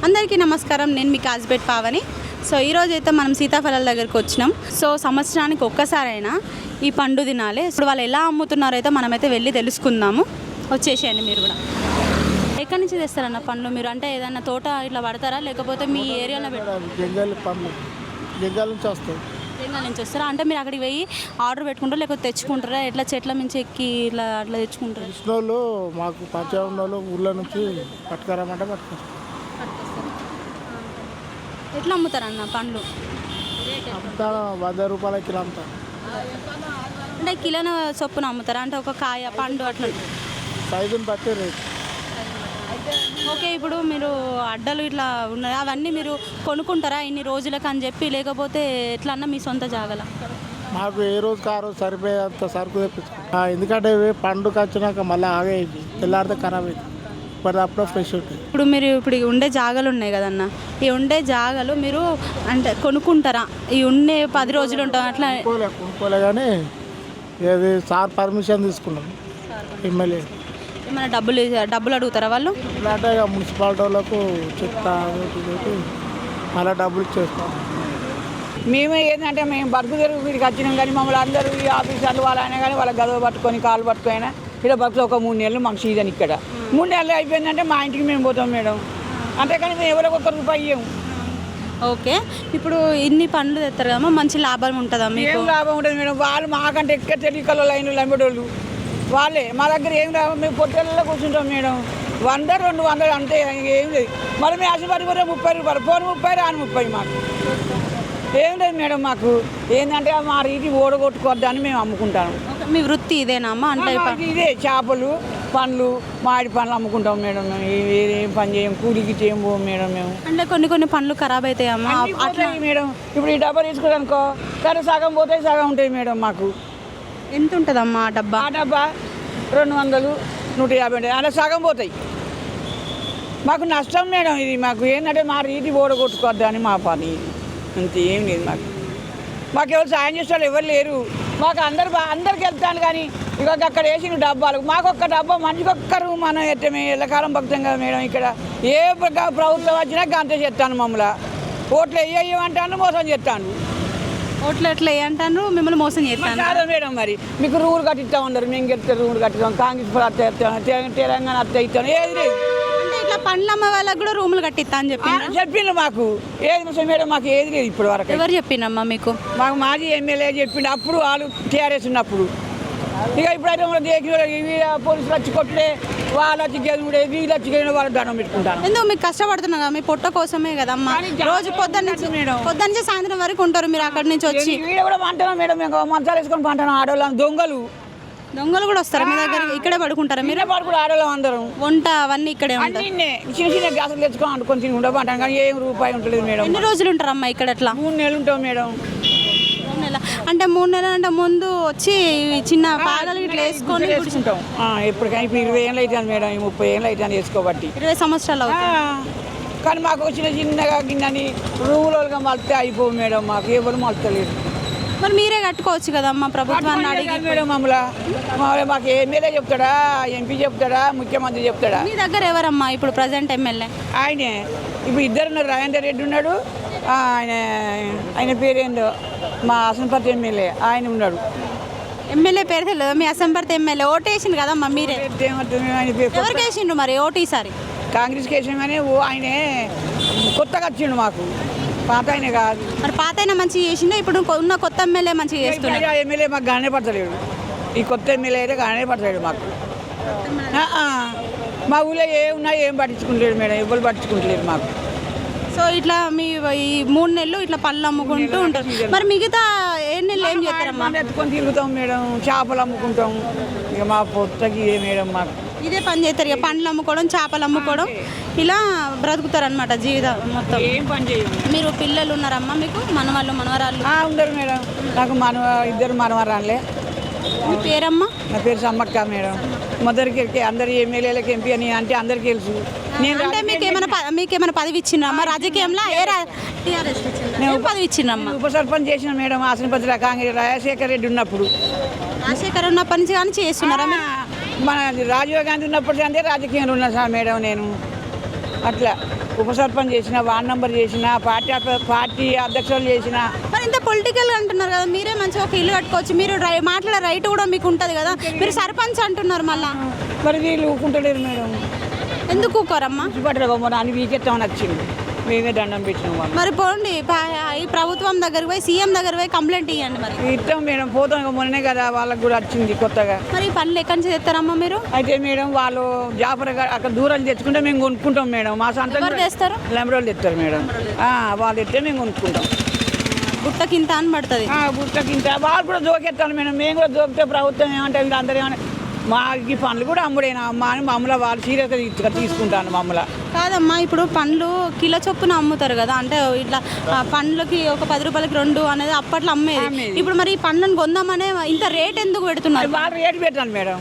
అందరికీ నమస్కారం. నేను మీ కాజ్పేట్ పావని. సో ఈరోజు అయితే మనం సీతాఫలాల దగ్గరికి వచ్చినాం. సో సంవత్సరానికి ఒక్కసారైనా ఈ పండు తినాలి. ఇప్పుడు వాళ్ళు ఎలా అమ్ముతున్నారో అయితే మనమైతే వెళ్ళి తెలుసుకుందాము. వచ్చేసేయండి మీరు కూడా. ఎక్కడి నుంచి తెస్తారన్న పండ్లు మీరు? అంటే ఏదైనా తోట ఇట్లా పడతారా, లేకపోతే మీ ఏరియాలో జంగాల నుంచి వస్తాయి. తెలంగాణ నుంచి వస్తారా? అంటే మీరు అక్కడికి పోయి ఆర్డర్ పెట్టుకుంటారా, లేకపోతే తెచ్చుకుంటారా? ఎట్లా చెట్ల నుంచి ఎక్కి ఇట్లా అట్లా తెచ్చుకుంటారా? కృష్ణోళ్ళు మాకు పంచాయతీ ఉన్నోళ్ళు ఊళ్ళో నుంచి పట్టుకురామంటే పట్టుకొస్తాం. ఎట్లా అమ్ముతారన్న పండ్లు? అంతా 100 రూపాయల కిలో అమ్ముతాం. అంటే కిలోన చొప్పున అమ్ముతారా? అంటే ఒక కాయ పండు అట్లా సైజుని బట్టి రేట్. ఓకే. ఇప్పుడు మీరు అడ్డలు ఇట్లా ఉన్నాయి, అవన్నీ మీరు కొనుక్కుంటారా ఇన్ని రోజులకు అని చెప్పి, లేకపోతే ఎట్లా అన్నా మీ సొంత జాగల? మాకు ఏ రోజుకి ఆ రోజు సరిపోయేంత సరుకు తెప్పించుకుంటాం. ఎందుకంటే ఇవి పండుగ వచ్చినాక మళ్ళీ ఆగేది, తెల్లారితే ఖరాబ్ అయింది. ఇప్పుడు అప్పుడు ఫ్రెష్ ఉంటుంది. ఇప్పుడు ఉండే జాగాలు ఉన్నాయి కదన్న, ఈ ఉండే జాగాలు మీరు అంటే కొనుక్కుంటారా? ఈ ఉండే 10 రోజులు ఉంటాం అట్లా? కొనుక్కోలే కానీ ఇది సార్ పర్మిషన్ తీసుకున్నాం ఎమ్మెల్యే. ఏమైనా డబ్బులు అడుగుతారా వాళ్ళు? ఇలాంటి మున్సిపాలిటీ వాళ్ళకు చెప్తా మళ్ళీ డబ్బులు ఇచ్చేస్తాం. మేమే ఏంటంటే మేము బతుకు తెరుగు వీడికి వచ్చినాం, కానీ మమ్మల్ని అందరూ ఈ ఆఫీసర్లు వాళ్ళైనా కానీ వాళ్ళ గదవ పట్టుకొని కాలు పట్టుకొని ఇక్కడ బతుకు ఒక 3 నెలలు మాకు సీజన్. ఇక్కడ 3 నెలలు అయిపోయిందంటే మా ఇంటికి మేము పోతాం మేడం. అంతేకాని మేము ఎవరికి ఒక్క రూపాయి ఇవ్వము. ఓకే. ఇప్పుడు ఇన్ని పండ్లు తెస్తారు కదమ్మా, మంచి లాభం ఉంటుందా మీకు? ఏం లాభం ఉంటుంది మేడం? వాళ్ళు మాకంటే ఎక్కడ తెలియకల్లో లైన్లు లంబడోళ్ళు వాళ్ళే. మా దగ్గర ఏం లాభం? మేము పొట్టెల్లో కూర్చుంటాం మేడం. 100 200 అంతే, ఏం లేదు. మరి మేము ఆశపడి కూడా 30 రూపాయలు, పోను 30 రాను 30. మాకు ఏం లేదు మేడం. మాకు ఏంటంటే మా రీతి ఓడగొట్టుకోవద్దని మేము అమ్ముకుంటాము. మీ వృత్తి ఇదేనా అమ్మా? అంటే ఇదే చేపలు పండ్లు మామిడి పండ్లు అమ్ముకుంటాం మేడం. మేము ఏం పని చేయం, కూలికి చేయం పోం మేడం. మేము అంటే కొన్ని పండ్లు ఖరాబ్ అవుతాయమ్మా అట్లా మేడం. ఇప్పుడు ఈ డబ్బా తీసుకున్నానుకో, కానీ సగం పోతాయి సగం ఉంటాయి మేడం. మాకు ఎంత ఉంటుందమ్మా ఆ డబ్బా? ఆ డబ్బా 200 150 ఉంటాయి, అలా సగం పోతాయి. మాకు నష్టం మేడం ఇది. మాకు ఏంటంటే మా రీతి ఓడగొట్టుకోవద్దు అని మా పని, అంతే. ఏం లేదు మాకు ఎవరు సాయం చేసేవాళ్ళు ఎవరు లేరు. మాకు అందరికి వెళ్తాను, కానీ ఇక అక్కడ వేసిన డబ్బాలు మాకు ఒక్క డబ్బా మనిషికి ఒక్కరు మనం ఎట్టమే ఎల్లకాలం భక్తం కదా మేడం. ఇక్కడ ఏ ప్రభుత్వం వచ్చినా అంతే చెప్తాను. మమ్మల్ని ఓట్లు వేయమంటాను, మోసం చేస్తాను. ఓట్లు ఎట్లా అంటాను, మిమ్మల్ని మోసం చేస్తాను కాదా మేడం? మరి మీకు రూలు కట్టిస్తా ఉన్నారు, మేము గెలిస్తే రూలు కట్టిస్తాం, కాంగ్రెస్ అత్త తెలంగాణ అత్త ఇస్తాను, ఏది లేదు. అంటే ఇట్లా పండ్లు అమ్మ వాళ్ళకి కూడా రూములు కట్టిస్తా అని చెప్పిండు మాకు. ఏది మేడం మాకు ఏది లేదు ఇప్పుడు వరకు. ఎవరు చెప్పిండమ్మా మీకు? మాకు మాజీ ఎమ్మెల్యే చెప్పిండు అప్పుడు, వాళ్ళు టీఆర్ఎస్ ఉన్నప్పుడు. ఇక ఇప్పుడైతే పోలీసులు వచ్చి కొట్టే, వాళ్ళు వచ్చి గెలుడే, వీళ్ళు వచ్చి గెలిన వాళ్ళు దండం పెట్టుకుంటాను. ఎందుకు మీకు కష్టపడుతున్నారు కదా, మీ పొట్ట కోసమే కదమ్మా. రోజు పొద్దున్న నుంచి సాయంత్రం వరకు ఉంటారు మీరు అక్కడి నుంచి వచ్చి. వీడ కూడా పంటాను మేడం, మేము మంచాలు వేసుకొని పంటాను. ఆడవాళ్ళం దొంగలు కూడా వస్తారా మీ దగ్గర? ఇక్కడే పడుకుంటారా మీరు? పడుకుంటారు ఆడవాళ్ళం అందరం. వంట అవన్నీ ఇక్కడే ఉంటాయి. చిన్న చిన్న గ్యాసులు తెచ్చుకొని అనుకొని తిని ఉండమంటాను, కానీ ఏం రూపాయి ఉంటుంది మేడం. ఎన్ని రోజులు ఉంటారమ్మా ఇక్కడ? అట్లా 3 నెలలు ఉంటాం మేడం. 3 నెలలు అంటే 3 నెలలు అంటే ముందు వచ్చి చిన్న పాగలు ఇట్లా వేసుకొని వేసుకుంటాం. ఎప్పటికైనా ఇప్పుడు 20 ఏళ్ళు అవుతుంది మేడం, 30 ఏళ్ళు అవుతుంది వేసుకోబట్టి. 20 సంవత్సరాలు అవుతుంది. కానీ మాకు చిన్నగా గిన్నెని రూములుగా మలితే అయిపోవు మేడం. మాకు ఎవరు మలతలేదు. మరి మీరే కట్టుకోవచ్చు కదమ్మా ప్రభుత్వాన్ని అడిగి మేడం. మమ్మల్ని మాకు ఎమ్మెల్యే చెప్తాడా, ఎంపీ చెప్తాడా, ముఖ్యమంత్రి చెప్తాడా? మీ దగ్గర ఎవరమ్మా ఇప్పుడు ప్రజెంట్ ఎమ్మెల్యే? ఆయనే. ఇప్పుడు 2 ఉన్నారు. రాజేందర్ రెడ్డి ఉన్నాడు, ఆయన పేరేందో మా అసంపర్తి ఎమ్మెల్యే ఆయన ఉన్నాడు. ఎమ్మెల్యే పేరు తెలియదు? మీ అసంపర్తి ఎమ్మెల్యే ఓటు వేసిండు కదమ్మా మీరే? ఎవరికి వేసిండు మరి ఓటు ఈసారి? కాంగ్రెస్కి వేసాం, కానీ ఆయనే కొత్తగా వచ్చిండు మాకు, పాత ఆయన కాదు. మరి పాత అయినా మంచిగా చేసిండు, ఇప్పుడు ఉన్న కొత్త ఎమ్మెల్యే మంచిగా చేస్తున్నాడు. ఎమ్మెల్యే మాకు గానే పడతలేడు. ఈ కొత్త ఎమ్మెల్యే అయితే గానే పడతలేడు మాకు. మా ఊళ్ళో ఏమున్నా ఏం పట్టించుకుంటలేడు మేడం, ఎవరు పట్టించుకుంటలేరు మాకు. సో ఇట్లా మీ ఈ 3 నెలలు ఇట్లా పళ్ళు అమ్ముకుంటూ ఉంటారు. మరి మిగతా 7 నెలలు ఏం చేస్తారమ్మా? ఎత్తుకొని తిరుగుతాం మేడం, చేపలు అమ్ముకుంటాం. ఇక మా పొట్టకి ఇదే మేడం, మాకు ఇదే పని చేస్తారు. ఇక పండ్లు అమ్ముకోవడం, చేపలు అమ్ముకోవడం, ఇలా బ్రతుకుతారు అనమాట జీవితం మొత్తం. ఏం పని చేయం. మీరు పిల్లలు ఉన్నారమ్మా మీకు? మనవాళ్ళు మనవరాళ్ళు ఉండరు మేడం. నాకు 2 మనవరాళ్ళే. మీ పేరమ్మా? నా పేరు సమ్మక్క మేడం. మొదటికి అందరు ఎమ్మెల్యేలకు ఎంపీ అని అంటే అందరికి తెలుసు. అంటే మీకేమైనా పదవి ఇచ్చిండ్రమ్మా రాజకీయంలో? పదవి ఇచ్చిండ్రమ్మా? ఉప సర్పంచ్ చేసిన మేడం ఆసనపత్రి కాంగ్రెస్ రాజశేఖర్ రెడ్డి ఉన్నప్పుడు. రాజశేఖర్ ఉన్నప్పటి నుంచి కానీ చేస్తున్నారా? మన రాజీవ్ గాంధీ ఉన్నప్పటి అంటే రాజకీయంలో ఉన్నా సార్ మేడం నేను. అట్లా ఉప సర్పంచ్ చేసిన, వార్డ్ నంబర్ చేసిన, పార్టీ అధ్యక్షులు చేసిన. మరి ఇంత పొలిటికల్ అంటున్నారు కదా, మీరే మంచిగా ఒక ఇల్లు కట్టుకోవచ్చు, మీరు మాట్లాడే రైట్ కూడా మీకు ఉంటుంది కదా, మీరు సర్పంచ్ అంటున్నారు మళ్ళా. మరి వీళ్ళు ఊకుంటలేరు మేడం. ఎందుకు ఊకోరమ్మా? చుట్టుపక్కల మరి అని వీకెత్తామని వచ్చింది, మేమే దండం పెట్టినాం వాళ్ళు. మరి పోండి ఈ ప్రభుత్వం దగ్గరికి పోయి సీఎం దగ్గర పోయి కంప్లైంట్ ఇవ్వండి. మరి ఇస్తాం మేడం, పోతాం ఇక మొన్ననే కదా వాళ్ళకి కూడా వచ్చింది కొత్తగా. మరి ఈ పనులు ఎక్కడి నుంచి తెస్తారమ్మా మీరు? అయితే మేడం వాళ్ళు జాఫర్ అక్కడ దూరం తెచ్చుకుంటే మేము కొనుక్కుంటాం మేడం. మా సొంతం ఎవరు తెస్తారు? లెమరోళ్ళు తెస్తారు మేడం. వాళ్ళు తెస్తే మేము కొనుక్కుంటాం. గుట్టకింత అని పడుతుంది. గుట్టకింత వాళ్ళు కూడా జోకెత్తాను మేడం. మేము కూడా జోకితే ప్రభుత్వం ఏమంటే అందరూ ఏమన్నా మాకు పనులు కూడా అమ్ముడైనా అమ్మ అని మమ్మల్ని వాళ్ళు సీరియస్గా తీసుకుంటాను మమ్మల్ని. కాదమ్మా, ఇప్పుడు పండ్లు కిలో చొప్పున అమ్ముతారు కదా, అంటే ఇట్లా పండ్లకి ఒక 10 రూపాయలకి 2 అనేది అప్పట్లో అమ్మేది. ఇప్పుడు మరి ఈ పండ్లను కొందామనే ఇంత రేట్ ఎందుకు పెడుతున్నారు? వాళ్ళు రేటు పెట్టాను మేడం.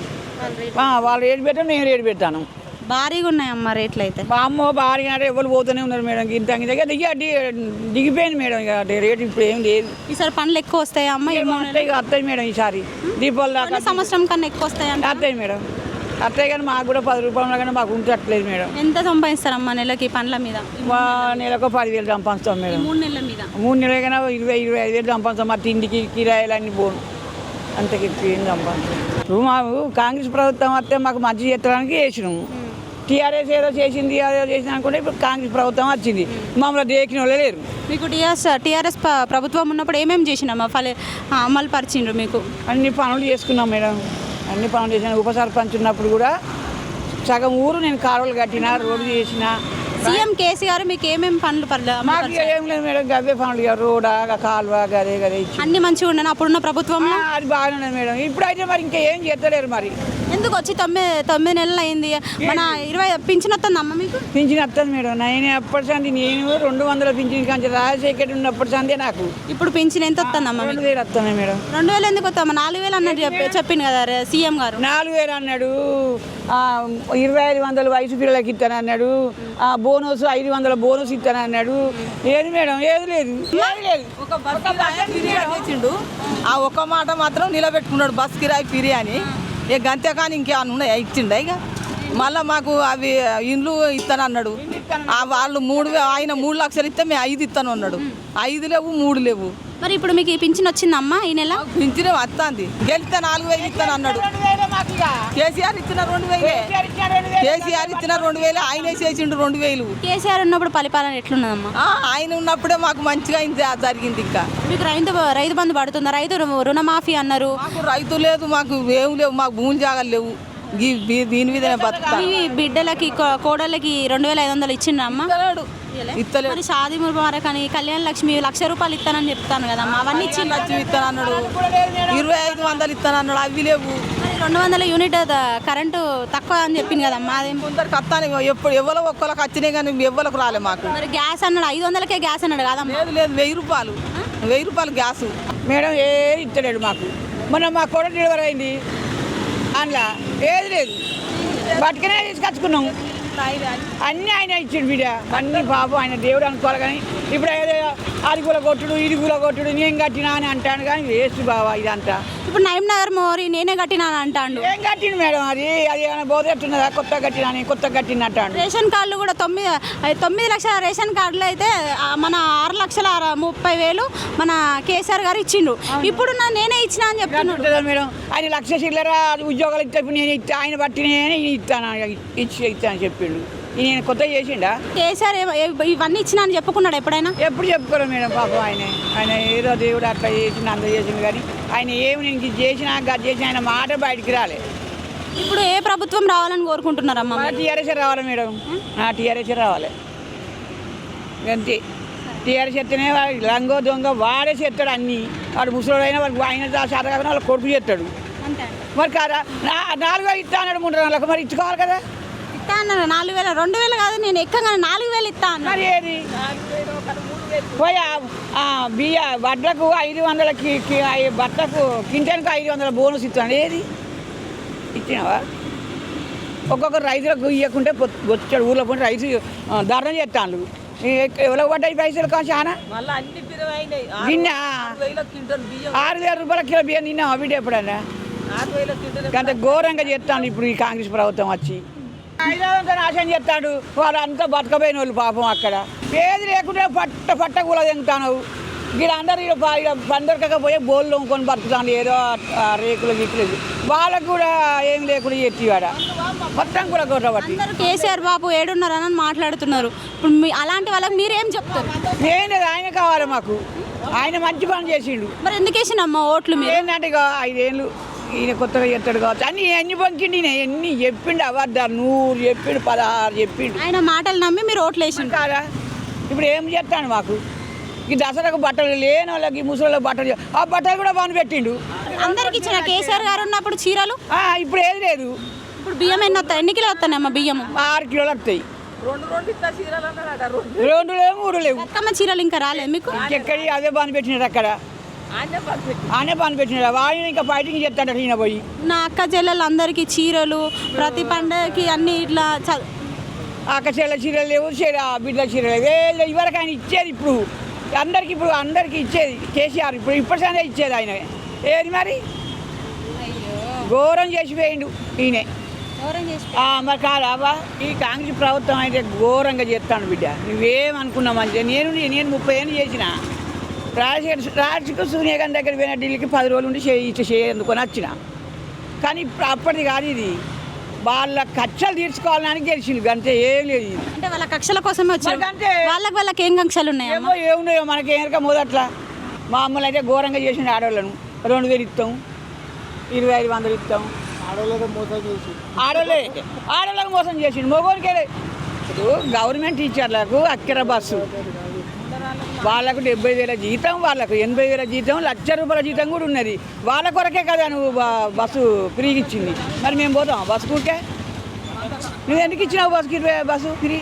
వాళ్ళు రేటు పెట్టాను, నేను రేటు పెట్టాను. భారీగా ఉన్నాయమ్మా రేట్లు అయితే. మా అమ్మ భారీగా అంటే ఎవరు పోతూనే ఉన్నారు మేడం. ఇంత దగ్గర దిగిపోయింది మేడం. ఇక రేటు ఇప్పుడు ఏం లేదు. ఈసారి పండ్లు ఎక్కువ వస్తాయా అమ్మ? వస్తాయి మేడం. ఈసారి దీపావళి దాకా సంవత్సరం కన్నా ఎక్కువ వస్తాయంట. వస్తాయి మేడం, వస్తాయి. కానీ మాకు కూడా 10 రూపాయలు కానీ మాకు ఉంచట్లేదు మేడం. ఎంత సంపాదిస్తారమ్మా నెలకి పండ్ల మీద? మా నెలకు 10,000 సంపాదిస్తాం మేడం. 3 నెలల మీద 3 నెలలు కన్నా 20-25,000 సంపాదిస్తాం. మా తిండికి కిరాయిలు అన్ని పోను, అంతకి ఏం సంపాదిస్తాం. ఇప్పుడు మాకు కాంగ్రెస్ ప్రభుత్వం వస్తే మాకు మంచి చేత్తడానికి వేసినాము. టీఆర్ఎస్ ఏదో చేసింది, ఏదో చేసిన అనుకుంటే ఇప్పుడు కాంగ్రెస్ ప్రభుత్వం వచ్చింది, మమ్మల్ని దేకిన వాళ్ళే లేరు. మీకు టీఆర్ఎస్ ప్రభుత్వం ఉన్నప్పుడు ఏమేమి చేసినామా అమలు పరిచిండ్రు? మీకు అన్ని పనులు చేసుకున్నాం మేడం. అన్ని పనులు చేసిన. ఉప సర్పంచ్ ఉన్నప్పుడు కూడా సగం ఊరు నేను కాలువలు కట్టిన, రోడ్డు చేసిన. సీఎం కేసీఆర్ మీకు ఏమేమి పనులు మాకు ఏం లేదు మేడం, గవ్వే పనులు. రోడ్ కాలువ గదే గదే ఇచ్చి అన్ని మంచిగా ఉన్నాను అప్పుడున్న ప్రభుత్వంలో. అది బాగానే ఉన్నది మేడం. ఇప్పుడైతే మరి ఇంకా ఏం చేస్తలేరు. మరి ఎందుకు వచ్చి 9 నెలలు అయింది, మన 20 పింఛన్ వస్తుందమ్మా మీకు? పింఛన్ వస్తుంది మేడం. నేను అప్పటి సంది నేను 200 పింఛన్ కానీ రాజశేఖర్ ఉన్నప్పటి సందే నాకు. ఇప్పుడు పింఛన్ ఎంత వస్తుందమ్మా? 2,000 వస్తున్నాయి మేడం. 2,000 ఎందుకు వస్తామా? 4,000 అన్నట్టు చెప్పింది కదా సీఎం గారు. 4,000 అన్నాడు. 2,500 వయసు పిల్లలకి ఇస్తానన్నాడు. బోనస్ 500 బోనస్ ఇస్తానన్నాడు. ఏది మేడం? ఏది లేదు, ఏది లేదు. ఒక బస్ కిరాయి ఇచ్చిండు. ఆ ఒక్క మాట మాత్రం నిలబెట్టుకున్నాడు, బస్ కిరాయి ఫిరి అని. ఇక గంతే కానీ ఇంకేమన్నా ఉన్నాయా? ఇచ్చిండ. ఇక మళ్ళీ మాకు అవి ఇండ్లు ఇస్తానన్నాడు. వాళ్ళు ఆయన 3 లక్షలు ఇస్తే మేము 5 ఇస్తాను అన్నాడు. 5 లేవు, 3 లేవు. మరి ఇప్పుడు మీకు ఈ పింఛన్ వచ్చిందమ్మా ఈ నెల? పింఛనే వస్తుంది. గెలిస్తే 4,000 ఇస్తాను అన్నాడు. కేసీఆర్ ఇచ్చిన 2,000. కేసీఆర్ ఇచ్చిన 2,000 ఆయనే చేసిండు 2,000. కేసీఆర్ ఉన్నప్పుడు పరిపాలన ఎట్లున్నదమ్మా? ఆయన ఉన్నప్పుడే మాకు మంచిగా జరిగింది. ఇంకా మీకు రైతు బంధు పడుతుందా? రైతు రుణమాఫీ అన్నారు. మాకు రైతు లేదు, మాకు ఏం లేవు, మాకు భూములు జాగాలు లేవు. దీని మీదనే బతుకుతా. ఈ బిడ్డలకి కోడళ్ళకి 2,500 ఇచ్చిండ్రమ్మా? ఇస్తలేదు. మరి షాదీ ముబారక్ అని, కళ్యాణ లక్ష్మి 1,00,000 రూపాయలు ఇస్తానని చెప్తాను కదమ్మా, అవన్నీ ఇచ్చి లక్ష్మి ఇస్తానన్నాడు. 2,500 ఇస్తానన్నాడు, అవి లేవు. 200 యూనిట్ కరెంటు తక్కువ అని చెప్పింది కదమ్మా, అదేం కొందరికి వస్తాను. ఎప్పుడు ఎవరో ఒక్కరికి వచ్చినాయి కానీ ఎవరికి రాలే మాకు. మరి గ్యాస్ అన్నాడు, 500కే గ్యాస్ అన్నాడు కదమ్మా. లేదు లేదు, 1,000 రూపాయలు, 1,000 రూపాయలు గ్యాసు మేడం. ఏది ఇస్తలేడు మాకు. మొన్న మా కూడా డెలివరీ అయింది, అందులో ఏది లేదు. బట్టుకనే తీసుకొచ్చుకున్నాం. అన్నీ ఆయన ఇచ్చాడు బిడ్డ, అన్ని బాబు ఆయన దేవుడు అనుకోవాలి. కానీ ఇప్పుడు అది కూడా కొట్టుడు, ఇది కూడా కొట్టుడు, నేను కట్టినా అని అంటాను. కానీ వేస్ట్ బాబా ఇదంతా. ఇప్పుడు నగర్ మోరీ నేనే కట్టినాను అంటాడు. ఏం కట్టింది మేడం? అది ఏమైనా బోధెట్టున్నదా? కొత్త కట్టిన అంటాడు. రేషన్ కార్డులు కూడా 9 లక్షల రేషన్ కార్డులు అయితే మన 6,30,000 మన కేసీఆర్ గారు ఇచ్చిండు. ఇప్పుడు నేనే ఇచ్చిన అని చెప్తున్నాడు మేడం. ఆయన 1,00,000 చిల్లర ఉద్యోగాలు ఇస్తే నేను ఇస్తా, ఆయన బట్టి నేనే ఇస్తాను అని చెప్పిండు. నేను కొత్త చేసిండా? కేసీఆర్ ఇవన్నీ ఇచ్చిన అని చెప్పుకున్నాడు ఎప్పుడైనా? ఎప్పుడు చెప్పుకోలేదు మేడం. పాపం ఆయన ఏదో దేవుడు అట్లా చేసిండు, అందరూ చేసిండు. కానీ ఆయన ఏమి నేను చేసినా గది చేసిన ఆయన మాట బయటికి రాలే. ఇప్పుడు ఏ ప్రభుత్వం రావాలని కోరుకుంటున్నారమ్మా? టీఆర్ఎస్ రావాలి మేడం. టీఆర్ఎస్ రావాలి అంతే. టీఆర్ఎస్ ఎత్తనే లంగో దొంగ వాడే చేస్తాడు అన్నీ. వాడు ముసలోడైనా వాడికి ఆయన శాత కాకుండా వాళ్ళ కొడుకు చేస్తాడు. మరి కాదా 4,000 ఇస్తా అన్నాడు 3 నెలలకు. మరి ఇచ్చుకోవాలి కదా. ఇస్తా అన్నారు 4,000, 2,000 కాదు, నేను ఎక్కగా 4,000 ఇస్తా అన్నా. మరి ఏది పోయా బియ్య వడ్లకు 500కి బట్టకు కింటానికి 500 బోనస్ ఇస్తాను. ఏది ఇచ్చినావా? ఒక్కొక్క రైతులకు ఇవ్వకుంటే వచ్చాడు ఊళ్ళో పోయి రైతు ధర్నా చేస్తాను. ఎవరో పడ్డాయి పైసలు కాదు చాలా. నిన్న 6,000 రూపాయల కిలో బియ్యం నిన్న బిడ్డ ఎప్పుడన్నా అంత ఘోరంగా చేస్తాను ఇప్పుడు ఈ కాంగ్రెస్ ప్రభుత్వం వచ్చి. ఐదావంతా నాశనం చేస్తాడు వాళ్ళు అంతా బతకపోయిన వాళ్ళు పాపం అక్కడ ఏది లేకుంటే పట్ట కూడా తింటాను ఇక్కడ అందరు ఇక్కడ పందరకపోయే బోళ్ళు కొనుక్కొని బతుకుతాను ఏదో రేకులు గిక్కులు వాళ్ళకు కూడా ఏం లేకుండా ఎత్తివాడ మొత్తం కూడా కొట్టబట్టి అందరూ కేసీఆర్ బాబు ఏడున్నారని మాట్లాడుతున్నారు. ఇప్పుడు అలాంటి వాళ్ళకి మీరేం చెప్తారు? ఏం లేదు ఆయన కావాలి మాకు, ఆయన మంచి పని చేసిండు. మరి ఎందుకు వేసినమ్మా ఓట్లు మీరు? ఏంటంటే ఇక 5 ఏళ్ళు ఈయన కొత్తగా చెప్తాడు కావచ్చు అన్ని పంచిండి ఈయన ఎన్ని చెప్పిండు అబద్ధాలు 100 చెప్పిండు 16 చెప్పిండు. ఆయన మాటలు నమ్మి మీరు ఓట్లు వేసిండు కాదా? ఇప్పుడు ఏం చేస్తాను మాకు ఈ దసరాకు బట్టలు లేని వాళ్ళకి ముసలి బట్టలు ఆ బట్టలు కూడా బాగా పెట్టిండు. అందరికి ఇచ్చిన కేసీఆర్ గారు ఉన్నప్పుడు చీరలు ఇప్పుడు ఏది లేదు. ఇప్పుడు బియ్యం ఎన్ని కిలో వస్తాయమ్మా బియ్యం? 6 కిలోలు వస్తాయి. 2 లేవు 3 లేవు. బతుకమ్మ చీరలు ఇంకా రాలేదు మీకు? ఎక్కడి అదే బాగా పెట్టినారు అక్కడ ఆనే బాగా పెట్టినారు వాళ్ళు ఇంకా ఫైటింగ్ చేస్తాడు ఈయన పోయి. నా అక్క చెల్లెలు అందరికీ చీరలు ప్రతి పండగకి అన్ని ఇట్లా అక్క చెల్ల చీరలు లేవు బిడ్డల చీరలు లేవు ఇవరకు ఆయన ఇచ్చేది ఇప్పుడు అందరికి ఇచ్చేది కేసీఆర్ ఇప్పటిసారి ఇచ్చేది ఆయన ఏది మరి ఘోరం చేసిపోయిండు ఈయన. మరి కాదా ఈ కాంగ్రెస్ ప్రభుత్వం అయితే ఘోరంగా చేస్తాను బిడ్డ నువ్వేమనుకున్నావు మంచిగా నేను 30 ఏళ్ళు చేసిన రాజకీయ సోనియా గాంధీ దగ్గర పోయిన ఢిల్లీకి 10 రోజులు ఉండి ఎందుకొని వచ్చిన కానీ ఇప్పుడు అప్పటిది కాదు ఇది వాళ్ళ కక్షలు తీర్చుకోవాలని గెలిచింది అంతే ఏం లేదు. అంటే వాళ్ళ కక్షల కోసమే వచ్చారు అంతే వాళ్ళకి ఏం కక్షలు ఉన్నాయి? ఏమున్నాయో మనకి ఏమక మొదట్లా మామూలు అయితే ఘోరంగా చేసిన ఆడవాళ్ళను 2000 ఇస్తాం 2500 ఇస్తాం. ఆడవాళ్ళకి మోసం చేసిండు మగోనికే. ఇప్పుడు గవర్నమెంట్ టీచర్లకు అక్కర బస్సు వాళ్ళకు 70,000 జీతం వాళ్ళకు 80,000 జీతం ₹1,00,000 జీతం కూడా ఉన్నది. వాళ్ళ కొరకే కదా నువ్వు బస్సు ఫ్రీగా ఇచ్చింది. మరి మేము పోతాం బస్సు కూరికే? నువ్వు ఎందుకు ఇచ్చినావు బస్సు ఫ్రీ?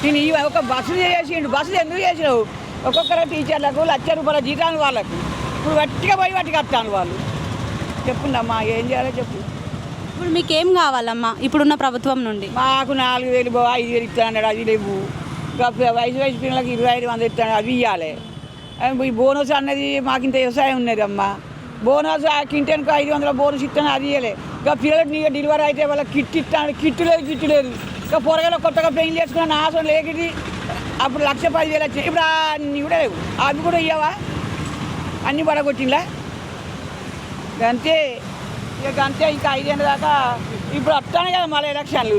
నేను ఒక బస్సు చేసిండు బస్సు ఎందుకు చేసినావు? ఒక్కొక్కరు టీచర్లకు ₹1,00,000 జీతాలు వాళ్ళకు ఇప్పుడు వట్టిగా పోయి వట్టిగా వస్తాను వాళ్ళు. చెప్పుండమ్మా ఏం చేయాలో చెప్పు. ఇప్పుడు మీకేం కావాలమ్మా ఇప్పుడున్న ప్రభుత్వం నుండి? మాకు 4,000 5,000 ఇస్తాడు అది లేవు. వయసు పిల్లలకి 2500 ఇస్తాడు అవి ఇవ్వాలి. ఈ బోనస్ అన్నది మాకు ఇంత వ్యవసాయం ఉన్నది అమ్మ బోనస్ కింటానికి 500 బోనస్ ఇస్తాను అది ఇవ్వలే. ఇంకా పిల్లలకి నీ డెలివరీ అయితే వాళ్ళకి కిట్ ఇస్తాను కిట్ లేదు. ఇంకా పొరగలో కొత్తగా పెయిన్ చేసుకున్న నాశనం లేకిది అప్పుడు 1,10,000 వచ్చినాయి ఇప్పుడు అన్నీ కూడా లేవు. అవి కూడా ఇవ్వవా అన్నీ పడగొట్టిందా అంతే ఇక అంతే. ఇంకా 5 ఏళ్ళ దాకా ఇప్పుడు వస్తానే కదా మళ్ళీ ఎలక్షన్లు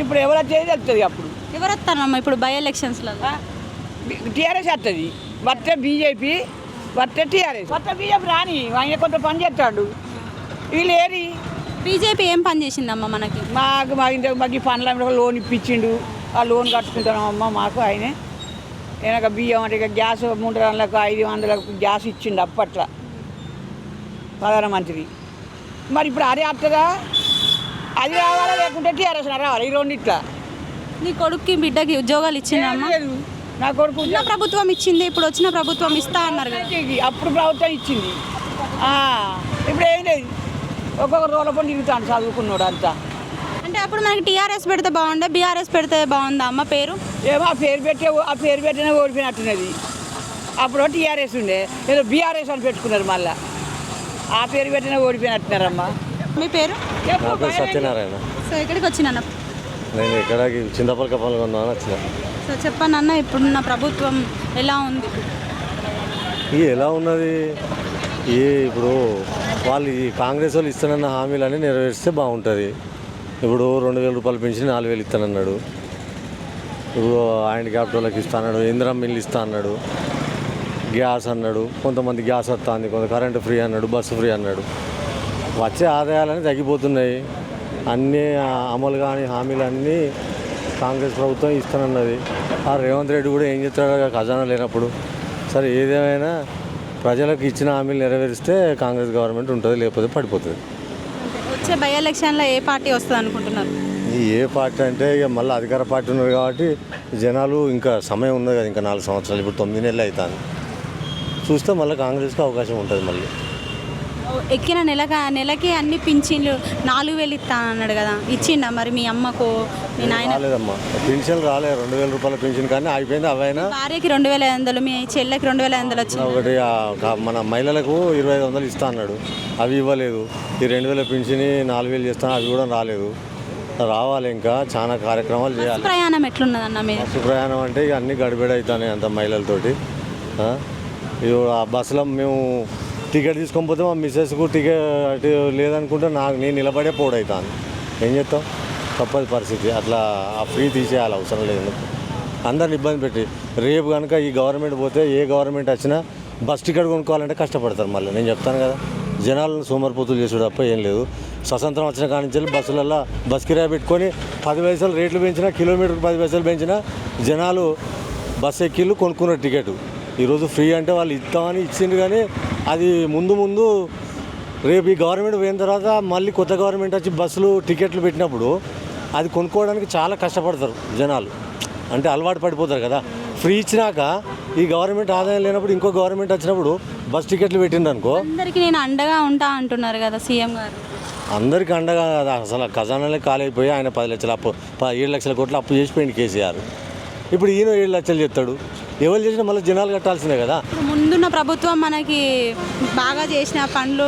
ఇప్పుడు ఎవరు వచ్చేది తెలుస్తుంది. అప్పుడు ఎవరు వస్తారమ్మా ఇప్పుడు బై ఎలక్షన్స్లో? టీఆర్ఎస్ వస్తుంది వస్తే బీజేపీ వస్తే టీఆర్ఎస్ వస్తే బీజేపీ రాని ఆయన కొంత పని చేస్తాడు వీళ్ళు ఏరి. బీజేపీ ఏం పని చేసిందమ్మా మనకి? మాకు ఈ పనుల లోన్ ఇప్పించిండు ఆ లోన్ కట్టుకుంటామమ్మ మాకు ఆయనే. నేను బియ్యం అంటే ఇక గ్యాస్ 3 గంటలకు 500 గ్యాస్ ఇచ్చిండు అప్పట్లో ప్రధానమంత్రి. మరి ఇప్పుడు అదే వస్తుందా? అది రావాలా లేకుంటే టీఆర్ఎస్ రావాలి ఈ రెండిట్లా. నీ కొడుక్కి బిడ్డకి ఉద్యోగాలు ఇచ్చిందమ్మా? నా కొడుకు ప్రభుత్వం ఇచ్చింది ఇప్పుడు వచ్చిన ప్రభుత్వం ఇస్తా అన్నారు కదా. అప్పుడు ప్రభుత్వం ఇచ్చింది ఇప్పుడు ఏం లేదు. ఒక్కొక్క రోజుల పని తిరుగుతాను చదువుకున్నాడు అంతా. అంటే అప్పుడు మనకి టీఆర్ఎస్ పెడితే బాగుండే బీఆర్ఎస్ పెడితే బాగుందా అమ్మ పేరు? ఏమో ఆ పేరు పెట్టినా ఓడిపోయినట్టున్నది. అప్పుడు టీఆర్ఎస్ ఉండే ఏదో బీఆర్ఎస్ అని పెట్టుకున్నారు మళ్ళీ ఆ పేరు పెట్టినా ఓడిపోయినట్టున్నారమ్మా. మీ పేరు? సత్యనారాయణ. సో ఎక్కడికి వచ్చిన? నేను ఇక్కడ చింతపల్లి పాల్గొన్నాను వచ్చిన. సో చెప్పండి అన్న ఇప్పుడున్న ప్రభుత్వం ఎలా ఉంది? ఎలా ఉన్నది ఇప్పుడు వాళ్ళు ఈ కాంగ్రెస్ వాళ్ళు ఇస్తానన్న హామీలన్నీ నెరవేరిస్తే బాగుంటుంది. ఇప్పుడు 2,000 రూపాయలు పెంచి 4,000 ఇస్తానన్నాడు. ఇప్పుడు హ్యాండిక్యాప్ట్ వాళ్ళకి ఇస్తా అన్నాడు. ఇందిరా మిల్లు ఇస్తా అన్నాడు. గ్యాస్ అన్నాడు. కొంతమంది గ్యాస్ వస్తుంది కొంత కరెంటు ఫ్రీ అన్నాడు. బస్సు ఫ్రీ అన్నాడు. వచ్చే ఆదాయాలన్నీ తగ్గిపోతున్నాయి. అన్నీ అమలు కాని హామీలు అన్నీ కాంగ్రెస్ ప్రభుత్వం ఇస్తానన్నది. ఆ రేవంత్ రెడ్డి కూడా ఏం చెప్తాడు ఖజానా లేనప్పుడు. సరే ఏదేమైనా ప్రజలకు ఇచ్చిన హామీలు నెరవేరిస్తే కాంగ్రెస్ గవర్నమెంట్ ఉంటుంది లేకపోతే పడిపోతుంది. వచ్చే బై ఎలక్షన్లో ఏ పార్టీ వస్తుంది అనుకుంటున్నారు? ఏ పార్టీ అంటే ఇక మళ్ళీ అధికార పార్టీ ఉన్నారు కాబట్టి జనాలు ఇంకా సమయం ఉన్నది కదా ఇంకా 4 సంవత్సరాలు ఇప్పుడు 9 నెలలు అవుతుంది చూస్తే మళ్ళీ కాంగ్రెస్కి అవకాశం ఉంటుంది. మళ్ళీ ఎక్కిన నెలకి అన్ని పింఛన్లు 4,000 ఇస్తాను అన్నాడు కదా ఇచ్చిండా మరి మీ అమ్మకు మీ నాయన? రాలేదమ్మా పెన్షన్ రాలేదు. 2,000 రూపాయల పెన్షన్ కానీ అయిపోయింది. అవైనా భార్యకి 2,500 మీ చెల్లెకి 2,500 వచ్చింది. ఒకటి మన మహిళలకు 2,500 ఇస్తా అన్నాడు అవి ఇవ్వలేదు. ఈ 2,000 పెన్షన్ 4,000 చేస్తాను అవి కూడా రాలేదు. రావాలి, ఇంకా చాలా కార్యక్రమాలు చేయాలి. ప్రయాణం ఎట్లున్నదన్న మీరు? బస్సు ప్రయాణం అంటే ఇక అన్నీ గడిబిడి అవుతాయి అంత మహిళలతోటి. ఇక ఆ బస్సులో మేము టికెట్ తీసుకొని పోతే మా మిస్సెస్కు టికెట్ లేదనుకుంటే నేను నిలబడే పోడవుతాను. ఏం చేస్తాం, తప్పదు పరిస్థితి. అట్లా ఆ ఫ్రీ తీసేయాలి, అవసరం లేదు. అందరిని ఇబ్బంది పెట్టి రేపు కనుక ఈ గవర్నమెంట్ పోతే ఏ గవర్నమెంట్ వచ్చినా బస్ టికెట్ కొనుక్కోవాలంటే కష్టపడతారు. మళ్ళీ నేను చెప్తాను కదా, జనాలను సోమరిపోతులు చేసుడు తప్ప ఏం లేదు. స్వతంత్రం వచ్చిన కాడి నుంచి బస్సులలో బస్ కిరాయి పెట్టుకొని 10 పైసలు రేట్లు పెంచినా, కిలోమీటర్కి 10 పైసలు పెంచినా జనాలు బస్ ఎక్కిళ్ళు కొనుక్కున్న టికెట్. ఈరోజు ఫ్రీ అంటే వాళ్ళు ఇస్తామని ఇచ్చిండ్రు, కానీ అది ముందు రేపు ఈ గవర్నమెంట్ పోయిన తర్వాత మళ్ళీ కొత్త గవర్నమెంట్ వచ్చి బస్సులు టికెట్లు పెట్టినప్పుడు అది కొనుక్కోవడానికి చాలా కష్టపడతారు జనాలు. అంటే అలవాటు పడిపోతారు కదా. ఫ్రీ ఇచ్చినాక ఈ గవర్నమెంట్ ఆదాయం లేనప్పుడు ఇంకో గవర్నమెంట్ వచ్చినప్పుడు బస్ టికెట్లు పెట్టిండు అనుకో, అందరికి నేను అండగా ఉంటా అంటున్నారు కదా సీఎం గారు. అందరికీ అండగా అసలు ఖజానాలే కాలైపోయి ఆయన 10 లక్షల అప్పు 7 లక్షల కోట్లు అప్పు చేసిపోయింది కేసీఆర్. ఇప్పుడు ఈయన 7 లక్షలు చెప్తాడు. ఎవరు చేసినా మళ్ళీ జనాలు కట్టాల్సిందే కదా. ఇప్పుడు ముందున్న ప్రభుత్వం మనకి బాగా చేసిన పనులు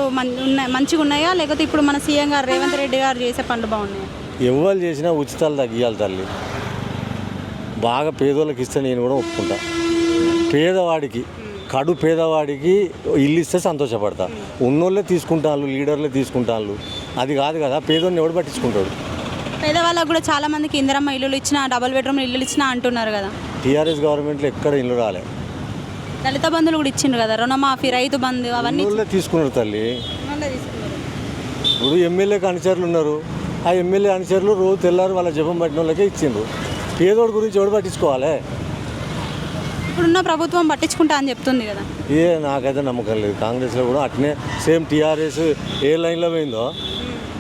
మంచిగా ఉన్నాయా, లేకపోతే ఇప్పుడు మన సీఎం గారు రేవంత్ రెడ్డి గారు చేసే పనులు బాగున్నాయా? ఎవరు చేసినా ఉచితాలు తగ్గియాలి తల్లి. బాగా పేదోళ్ళకి ఇస్తే నేను కూడా ఒప్పుకుంటా. పేదవాడికి పేదవాడికి ఇల్లు ఇస్తే సంతోషపడతా. ఉన్నోళ్ళే తీసుకుంటాను, లీడర్లే తీసుకుంటాను. అది కాదు కదా, పేదోడిని ఎవడు పట్టించుకుంటాడు? పేదవాళ్ళకు కూడా చాలా మందికి ఇందిరమ్మ ఇల్లులు ఇచ్చినా, డబుల్ బెడ్రూమ్ ఇల్లులు ఇచ్చినా అంటున్నారు కదా. టీఆర్ఎస్ గవర్నమెంట్లో ఎక్కడ ఇల్లు రాలే. దళిత బంధువులు కూడా ఇచ్చిండ్రు కదా, రుణమాఫీ, రైతు బంధు, అవన్నీ తీసుకున్నారు తల్లి. ఇప్పుడు ఎమ్మెల్యేకి అనుచరులు ఉన్నారు. ఆ ఎమ్మెల్యే అనుచరులు రోజు తెల్లారు వాళ్ళ జపం పట్టిన వాళ్ళకే ఇచ్చిండ్రు. పేదోడి గురించి ఎవడు పట్టించుకోవాలి? ఇప్పుడున్న ప్రభుత్వం పట్టించుకుంటా అని చెప్తుంది కదా. నాకైతే నమ్మకం లేదు. కాంగ్రెస్లో కూడా అట్నే సేమ్ టీఆర్ఎస్ ఏ లైన్లో పోయిందో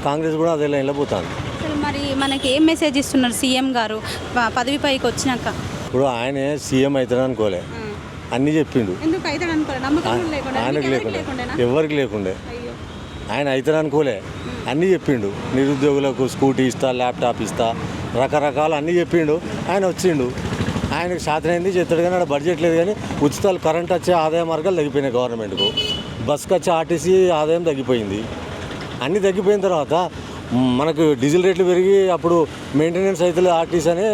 కాంగ్రెస్ కూడా అదే లైన్లో పోతుంది. అసలు మరి మనకి ఏం మెసేజ్ ఇస్తున్నారు సీఎం గారు పదవి పైకి వచ్చినాక? ఇప్పుడు ఆయనే సీఎం అవుతాడు అనుకోలే, అన్నీ చెప్పిండు. ఎందుకు అవుతాడు అనుకోలే? నమ్మకం లేకుండా, ఆయనకు లేకుండే, ఎవరికి లేకుండే. ఆయన అవుతాడు అనుకోలే, అన్నీ చెప్పిండు. నిరుద్యోగులకు స్కూటీ ఇస్తా, ల్యాప్టాప్ ఇస్తా, రకరకాలు అన్నీ చెప్పిండు. ఆయన వచ్చిండు, ఆయనకు శాతమైంది చేస్తాడు. కానీ అక్కడ బడ్జెట్ లేదు. కానీ ఉచితాలు, కరెంట్ వచ్చే ఆదాయ మార్గాలు తగ్గిపోయినాయి గవర్నమెంట్కు. బస్కి వచ్చే ఆర్టీసీ ఆదాయం తగ్గిపోయింది. అన్నీ తగ్గిపోయిన తర్వాత మనకు డీజిల్ రేట్లు పెరిగి అప్పుడు మెయింటెనెన్స్ అయితే ఆర్టీసీ అనే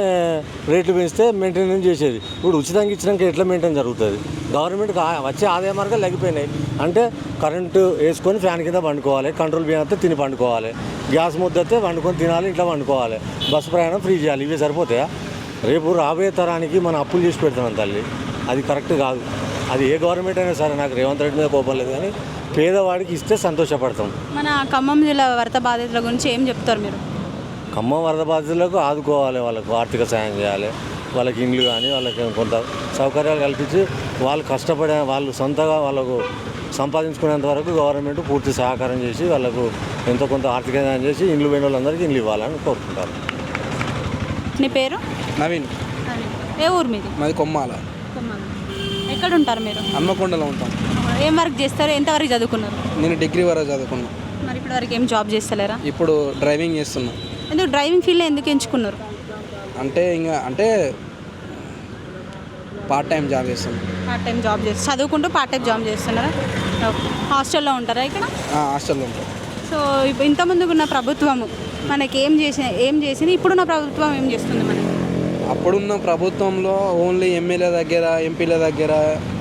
రేట్లు పెంచితే మెయింటెనెన్స్ చేసేది. ఇప్పుడు ఉచితంగా ఇచ్చినాక ఎట్లా మెయింటైన్ జరుగుతుంది? గవర్నమెంట్కి వచ్చే ఆదాయ మార్గాలు తగ్గిపోయినాయి. అంటే కరెంటు వేసుకొని ఫ్యాన్ కింద వండుకోవాలి, కంట్రోల్ బియ్యం వస్తే తిని పండుకోవాలి, గ్యాస్ ముద్ద వస్తే వండుకొని తినాలి, ఇంట్లో వండుకోవాలి, బస్సు ప్రయాణం ఫ్రీ చేయాలి. ఇవే సరిపోతాయా? రేపు రాబోయే తరానికి మనం అప్పులు చేసి పెడుతున్నాం తల్లి. అది కరెక్ట్ కాదు. అది ఏ గవర్నమెంట్ అయినా సరే, నాకు రేవంత్ రెడ్డి మీద కోపం లేదు, కానీ పేదవాడికి ఇస్తే సంతోషపడతాం. మన ఖమ్మం జిల్లా వరద బాధితుల గురించి ఏం చెప్తారు మీరు? ఖమ్మం వరద బాధితులకు ఆదుకోవాలి, వాళ్ళకు ఆర్థిక సాయం చేయాలి, వాళ్ళకి ఇండ్లు కానీ వాళ్ళకి కొంత సౌకర్యాలు కల్పించి వాళ్ళు కష్టపడే వాళ్ళు సొంతగా వాళ్ళకు సంపాదించుకునేంత వరకు గవర్నమెంట్ పూర్తి సహకారం చేసి వాళ్ళకు ఎంతో కొంత ఆర్థిక సాయం చేసి ఇండ్లు పోయిన వాళ్ళందరికీ ఇండ్లు ఇవ్వాలని కోరుకుంటారు. నీ పేరు? నవీన్. ఏ ఊరు మీది? మాది కొమ్మాల. ఎక్కడ ఉంటారు మీరు? హన్మకొండలో ఉంటాం. ఏం వర్క్ చేస్తారు? ఎంతవరకు చదువుకున్నారు? నేను డిగ్రీ వరకు చదువుకున్నా. మరి ఇప్పటి వరకు ఏం జాబ్ చేస్తలేరా? ఇప్పుడు డ్రైవింగ్ చేస్తున్నా. ఎందుకు డ్రైవింగ్ ఫీల్డ్ ఎందుకు ఎంచుకున్నారు? అంటే పార్ట్ టైం జాబ్ చేస్తున్నా. పార్ట్ టైం జాబ్ చేస్తారు, చదువుకుంటూ పార్ట్ టైం జాబ్ చేస్తున్నారా? హాస్టల్లో ఉంటారా ఇక్కడ? హాస్టల్లో ఉంటాం. సో ఇంతకుముందుకు ఉన్న ప్రభుత్వము మనకి ఏం చేసింది, ఇప్పుడున్న ప్రభుత్వం ఏం చేస్తుంది మనకి? అప్పుడున్న ప్రభుత్వంలో ఓన్లీ ఎమ్మెల్యే దగ్గర, ఎంపీల దగ్గర,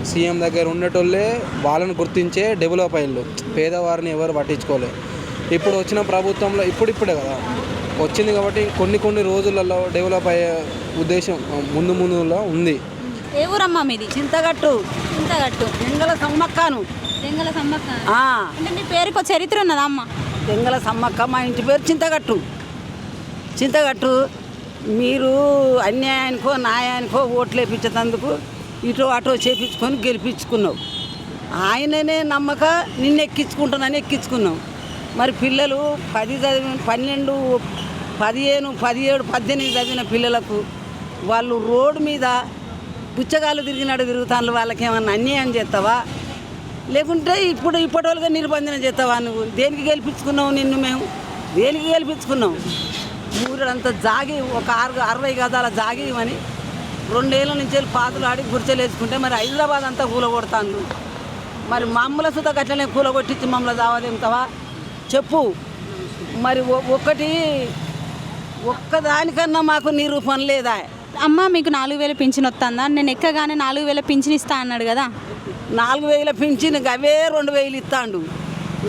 సీఎం దగ్గర ఉండేటోళ్ళే వాళ్ళని గుర్తించే డెవలప్ అయ్యారు. పేదవారిని ఎవరు పట్టించుకోలే. ఇప్పుడు వచ్చిన ప్రభుత్వంలో ఇప్పుడే కదా వచ్చింది కాబట్టి కొన్ని రోజులలో డెవలప్ అయ్యే ఉద్దేశం ముందులో ఉంది. ఏ ఊరమ్మా మీది? చింతగట్టు. దెంగల సమ్మక్కను. అంటే మీ పేరుకు చరిత్ర ఉన్నదా అమ్మ? దెంగల సమ్మక్క. మా ఇంటి పేరు చింతగట్టు. మీరు అన్యాయానికో న్యాయానికో ఓట్లు వేయించేందుకు ఇటు అటో చేపించుకొని గెలిపించుకున్నావు. ఆయననే నమ్మక నిన్ను ఎక్కించుకున్నావు. మరి పిల్లలు 10 చదివిన 12, 15, 17, 18 చదివిన పిల్లలకు వాళ్ళు రోడ్డు మీద పుచ్చగాళ్ళు తిరుగుతాను. వాళ్ళకి ఏమన్నా అన్యాయం చేస్తావా? లేకుంటే ఇప్పటివరకు నిర్బంధన చేస్తావా? నువ్వు దేనికి గెలిపించుకున్నావు? మేము దేనికి గెలిపించుకున్నావు? ఊరంతా జాగి ఒక 60 గదాల జాగి ఇవని 2 ఏళ్ళ నుంచి పాతులు ఆడి గుర్చలు వేసుకుంటే మరి హైదరాబాద్ అంతా కూలగొడతాను. మరి మమ్మల్ని సుతా గట్లనే కూలగొట్టించి మమ్మల్ని దావదేంతవా చెప్పు. మరి ఒకటి ఒక్కదానికన్నా మాకు నిరూపణ లేదా. అమ్మ మీకు 4,000 పింఛన్ వస్తుందా? నేను ఎక్కగానే 4,000 పింఛన్ ఇస్తా అన్నాడు కదా. 4,000 పింఛన్ అవే 2,000 ఇస్తాడు.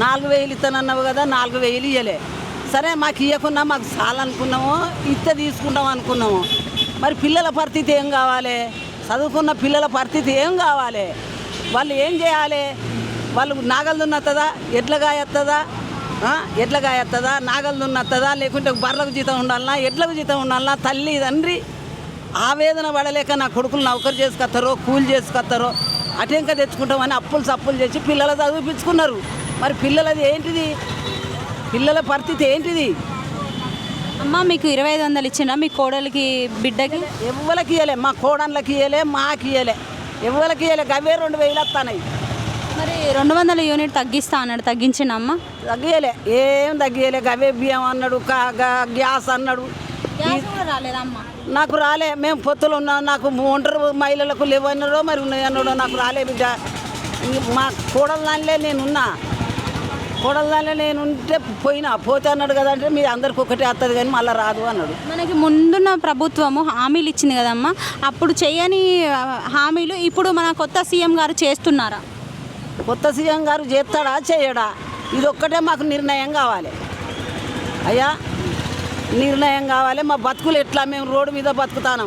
4,000 ఇస్తానన్నావు కదా, 4,000 ఇవ్వలే. సరే మాకు ఇవ్వకున్నా మాకు చాలనుకున్నామో ఇస్తే తీసుకుంటాం అనుకున్నాము. మరి పిల్లల పరిస్థితి ఏం కావాలి? చదువుకున్న పిల్లల పరిస్థితి ఏం కావాలి? వాళ్ళు ఏం చేయాలి? వాళ్ళు నాగలు దున్నత్తదా, ఎడ్లగా ఎత్తదా, ఎడ్లగా ఎత్తదా, నాగలు దున్నత్తదా, లేకుంటే బర్రెలకు జీతం ఉండాలన్నా, ఎడ్లకు జీతం ఉండాలన్నా? తల్లి తండ్రి ఆవేదన పడలేక నా కొడుకులు నౌకరు చేసుకొస్తారో కూలి చేసుకొస్తారో అటెంక తెచ్చుకుంటామని అప్పులు చేసి పిల్లలు చదివిపించుకున్నారు. మరి పిల్లలది ఏంటిది? పిల్లల పరిస్థితి ఏంటిది? అమ్మ మీకు 2,500 ఇచ్చిందా మీ కోడలికి బిడ్డకి? ఎవ్వరికి ఇవ్వలే, మా కోడళ్ళకి ఇవ్వలే, మాకు ఇవ్వలే, ఎవ్వరికి ఇవ్వలే. అవే 2,000 వస్తున్నాయి. మరి 200 యూనిట్ తగ్గిస్తా అన్నాడు, తగ్గించిండమ్మ? తగ్గియలే, ఏం తగ్గియలే. గవే బియ్యం అన్నాడు, గ్యాస్ అన్నాడు. రాలేదమ్మా? నాకు రాలే. మేము పొత్తులు ఉన్నాం. నాకు ఒంటరి మహిళలకు లేవన్నారో మరి ఉన్నాయన్నాడో నాకు రాలే బిడ్డ. మా కోడల దానిలే నేనున్నా. కోడల దానిలో నేను ఉంటే పోతే అన్నాడు కదా. అంటే మీ అందరికి ఒకటే వస్తుంది కానీ మళ్ళీ రాదు అన్నాడు. మనకి ముందున్న ప్రభుత్వము హామీలు ఇచ్చింది కదమ్మా, అప్పుడు చేయని హామీలు ఇప్పుడు మన కొత్త సీఎం గారు చేస్తున్నారా? కొత్త సీఎం గారు చేస్తాడా చేయడా? ఇది ఒక్కటే మాకు నిర్ణయం కావాలి అయ్యా, నిర్ణయం కావాలి. మా బతుకులు ఎట్లా? మేము రోడ్డు మీద బతుకుతాను.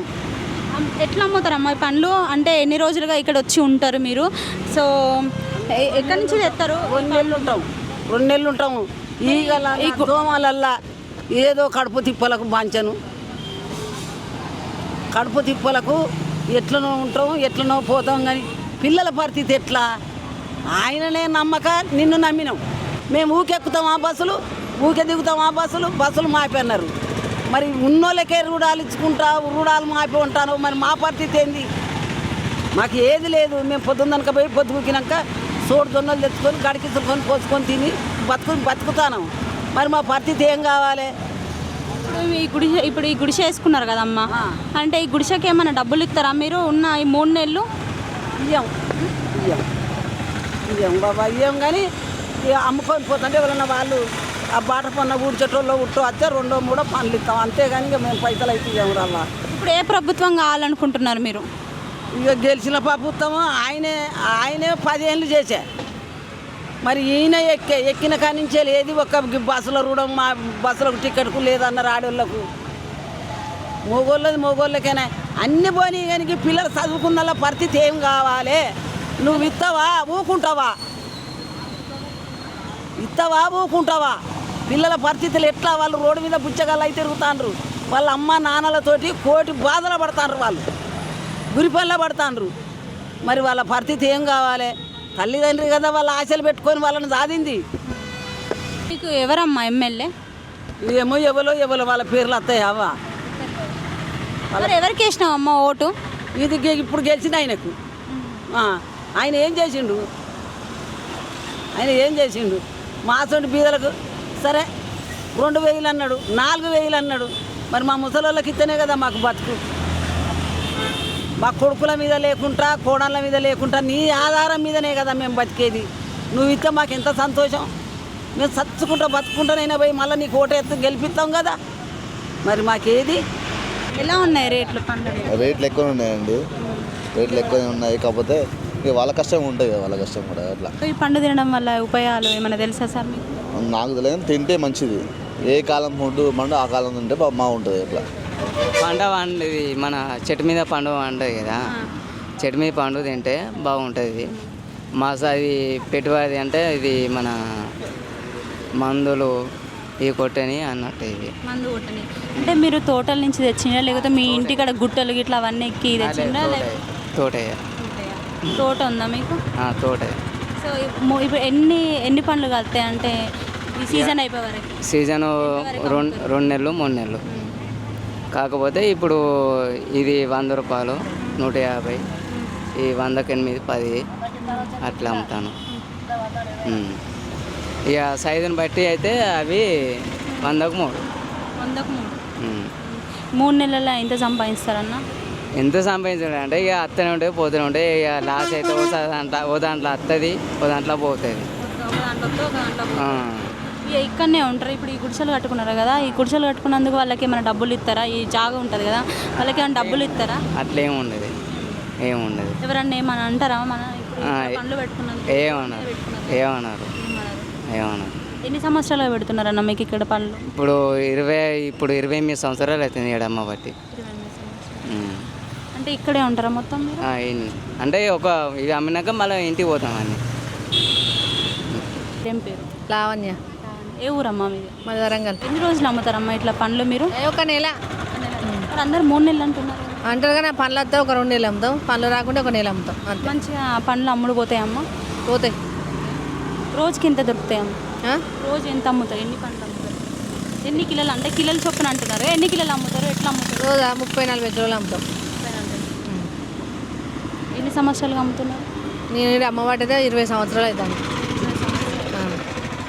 ఎట్లా అమ్ముతారమ్మా ఈ పండ్లు? అంటే ఎన్ని రోజులుగా ఇక్కడ వచ్చి ఉంటారు మీరు? సో ఎక్కడి నుంచి తెస్తారు? 2 నెలలు ఉంటాం, 2 నెలలు ఉంటాము. ఈగల దోమలల్లా ఏదో కడుపు తిప్పలకు బాంచను. కడుపు తిప్పలకు ఎట్లనో ఉంటాం, ఎట్లనో పోతాం. కానీ పిల్లల పరిస్థితి ఎట్లా? ఆయననే నమ్మక నిన్ను నమ్మినాం. మేము ఊకెక్కుతామా బస్సులు, ఊకే దిగుతామా బస్సులు మాపన్నారు. మరి ఉన్నోళ్ళకే రుణాలు ఇచ్చుకుంటా, రుణాలు మాపి ఉంటాను. మరి మా పరిస్థితి ఏంది? మాకు ఏది లేదు. మేము పొద్దున్నక పోయి పొద్దుకినాక సోడు దొన్నలు తెచ్చుకొని గడికించుకొని పోసుకొని తిని బతుకుతాను. మరి మా పరిస్థితి ఏం కావాలి? ఇప్పుడు ఈ గుడిసె వేసుకున్నారు కదమ్మా, అంటే ఈ గుడిసెకి ఏమైనా డబ్బులు ఇస్తారా మీరు? ఉన్న ఈ 3 నెలలు ఇయ్యం బాబా, ఇయ్యం. కానీ ఇక అమ్ముకొని పోతుంటే ఎవరన్నా వాళ్ళు ఆ బాట పన్న ఊడ్చేటోళ్ళు ఉట్టో వస్తే 2-3 పనులు ఇస్తాం. అంతేగాని ఇక మేము పైసలు అయితే ఇవ్వము రావా. ఇప్పుడు ఏ ప్రభుత్వం కావాలనుకుంటున్నారు మీరు? ఇక గెలిచిన ప్రభుత్వం ఆయనే 10 ఏళ్ళు చేశా. మరి ఈయన ఎక్కిన కాడి నుంచే లేదు. ఒక్క బస్సులో రూడం, మా బస్సులకు టికెట్కు లేదన్నారు ఆడోళ్ళకు. మొగోళ్ళకైనా అన్ని పోనీ. కానీ పిల్లలు చదువుకున్న పరిస్థితి ఏం కావాలి? నువ్వు ఇస్తావా ఊకుంటావా? ఇస్తావా ఊకుంటావా? పిల్లల పరిస్థితులు ఎట్లా? వాళ్ళు రోడ్డు మీద బుచ్చగాళ్ళు అయితే తిరుగుతాండ్రు. వాళ్ళ అమ్మ నాన్నలతోటి కోటి బాధలు పడతాండ్రు, వాళ్ళు గురిపల్ల పడతాండ్రు. మరి వాళ్ళ పరిస్థితి ఏం కావాలి? తల్లిదండ్రి కదా వాళ్ళ ఆశలు పెట్టుకొని వాళ్ళని సాధింది. మీకు ఎవరమ్మా ఎమ్మెల్యే? ఏమో ఎవరో వాళ్ళ పేర్లు వస్తాయి అవ్వా. మరి ఎవరికి వేసినావమ్మా ఓటు? ఇది ఇప్పుడు గెలిచిన ఆయనకు. ఆయన ఏం చేసిండు? మాసంటి బీదలకు సరే 2,000 అన్నాడు, 4,000 అన్నాడు. మరి మా ముసలోళ్ళకి ఇస్తేనే కదా మాకు బతుకు. మా కొడుకుల మీద లేకుండా, కోడళ్ళ మీద లేకుండా నీ ఆధారం మీదనే కదా మేము బతికేది. నువ్వు ఇస్తే మాకు ఎంత సంతోషం. మేము చచ్చుకుంటా బతుకుంటానైనా పోయి మళ్ళీ నీకు ఓటు గెలిపిస్తాం కదా. మరి మాకేది? ఎలా ఉన్నాయి రేట్లు? రేట్లు ఎక్కువ ఉన్నాయండి, రేట్లు ఎక్కువ ఉన్నాయి. కాకపోతే ఇక వాళ్ళ కష్టం ఉంటుంది కదా, వాళ్ళ కష్టం కూడా. అట్లా ఈ పండు తినడం వల్ల ఉపయోగాలు ఏమైనా తెలుసా సార్ మీకు? నాకు తెలియదు, తింటే మంచిది. ఏ కాలం ఫుడ్ పండు ఆ కాలం తింటే బాగుంటుంది. అట్లా పంట పండుది మన చెట్టు మీద పండు పండుది కదా, చెట్టు మీద పండు తింటే బాగుంటుంది. అది పెట్టుబడి అంటే ఇది మన మందులు ఈ కొట్టని అన్నట్టు. ఇది మందు కొట్టని అంటే మీరు తోటల నుంచి తెచ్చిండ్రా లేకపోతే మీ ఇంటికాడ గుట్టలు గిట్లా అవన్నీ ఎక్కి తెచ్చిండ్రా? తోటయ్య. తోట ఉందా మీకు? తోటయ్య. సో ఇప్పుడు ఎన్ని పండ్లు కలుతాయి అంటే ఈ సీజన్ అయిపోయే వరకు? సీజన్ 2 నెలలు 3 నెలలు. కాకపోతే ఇప్పుడు ఇది 100 రూపాయలు, 150, ఈ 100కి 8, 10 అట్లా అమ్ముతాను. ఇక సైజుని బట్టి అయితే అవి 100కు 3. 100కు 3 నెలల్లో ఎంత సంపాదిస్తారన్న? ఎంత సంపాదించడం అంటే ఇక అత్తనే ఉంటాయి పోతూనే ఉంటాయి. ఇక లాస్ అయితే ఓ దాంట్లో వస్తుంది, ఓ దాంట్లో పోతుంది. ఇక్కడనే ఉంటారు. ఇప్పుడు ఈ గుడిసెలు కట్టుకున్నారు కదా, ఈ గుడిసెలు కట్టుకున్నందుకు వాళ్ళకి ఏమైనా డబ్బులు ఇస్తారా? ఈ జాగా ఉంటుంది కదా, వాళ్ళకి ఏమైనా డబ్బులు ఇస్తారా? అట్లా ఏముండదు, ఏముండదు. ఎవరన్నా ఏమన్నా అంటారా? మన ఇప్పుడు ఇక్కడ పండ్లు పెట్టుకున్నందుకు ఏమన్నారు, ఏమన్నారు, ఏమన్నారు. ఎన్ని సంవత్సరాలుగా పెడుతున్నారన్న మీకు ఇక్కడ పండ్లు? ఇప్పుడు 28 సంవత్సరాలు అవుతుంది ఏడమ్మ బట్టి. అంటే ఇక్కడే ఉంటారా మొత్తం మీరు? అంటే ఇది అమ్మినాక మళ్ళీ ఇంటికి పోతామని. ఏం పేరు? లావణ్య. ఏ ఊరమ్మా మీది? మాది వరంగల్. ఎన్ని రోజులు అమ్ముతారమ్మా ఇట్లా పండ్లు మీరు? ఒక నెల మరి అందరు 3 నెలలు అంటున్నారు. అంటారు కానీ పండ్లు వస్తే ఒక 2 నెలలు అమ్ముతాం, పండ్లు రాకుంటే ఒక నెల అమ్ముతాం అంతే. మంచిగా పండ్లు అమ్ముడు పోతాయమ్మా? పోతాయి. రోజుకి ఎంత దొరుకుతాయమ్మా? రోజు ఎంత అమ్ముతారు? ఎన్ని పండ్లు అమ్ముతారు? ఎన్ని కిలోలు? అంటే కిలోలు చొప్పున అంటున్నారు. ఎన్ని కిలోలు అమ్ముతారు? ఎట్లా అమ్ముతారు? రోజు 30-40 కిలోలు అమ్ముతాం. ఎన్ని సంవత్సరాలుగా అమ్ముతున్నారు? నేను అమ్మవాటి అయితే 20 సంవత్సరాలు అవుతాను.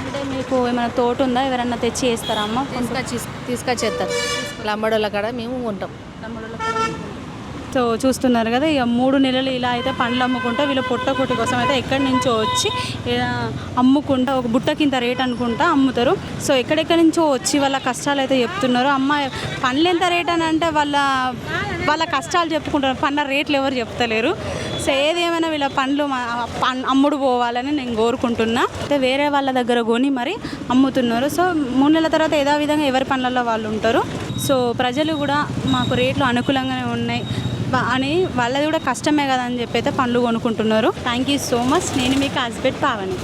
అంటే మీకు ఏమైనా తోట ఉందా? ఎవరన్నా తెచ్చి వేస్తారా అమ్మ? తీసుకొచ్చేస్తారు లంబడోళ్ళ కాడ మేము ఉంటాం. సో చూస్తున్నారు కదా, ఇక 3 నెలలు ఇలా అయితే పండ్లు అమ్ముకుంటా వీళ్ళు పొట్టకొట్టి కోసం అయితే ఎక్కడి నుంచో వచ్చి ఇలా అమ్ముకుంటా ఒక బుట్టకింత రేట్ అనుకుంటా అమ్ముతారు. సో ఎక్కడెక్కడి నుంచో వచ్చి వాళ్ళ కష్టాలు అయితే చెప్తున్నారు. అమ్మ పండ్లు ఎంత రేట్ అని అంటే వాళ్ళ కష్టాలు చెప్పుకుంటారు, పండ్ల రేట్లు ఎవరు చెప్తలేరు. సో ఏదేమైనా వీళ్ళ పండ్లు అమ్ముడు పోవాలని నేను కోరుకుంటున్నా. అయితే వేరే వాళ్ళ దగ్గర కొని మరి అమ్ముతున్నారు. సో 3 నెలల తర్వాత ఏదో విధంగా ఎవరి పండ్లలో వాళ్ళు ఉంటారు. సో ప్రజలు కూడా మాకు రేట్లు అనుకూలంగానే ఉన్నాయి అని, వాళ్ళది కూడా కష్టమే కదా అని చెప్పి అయితే పండ్లు కొనుక్కుంటున్నారు. Thank you so much. నేను మీకు కాజ్పేట్ పావని.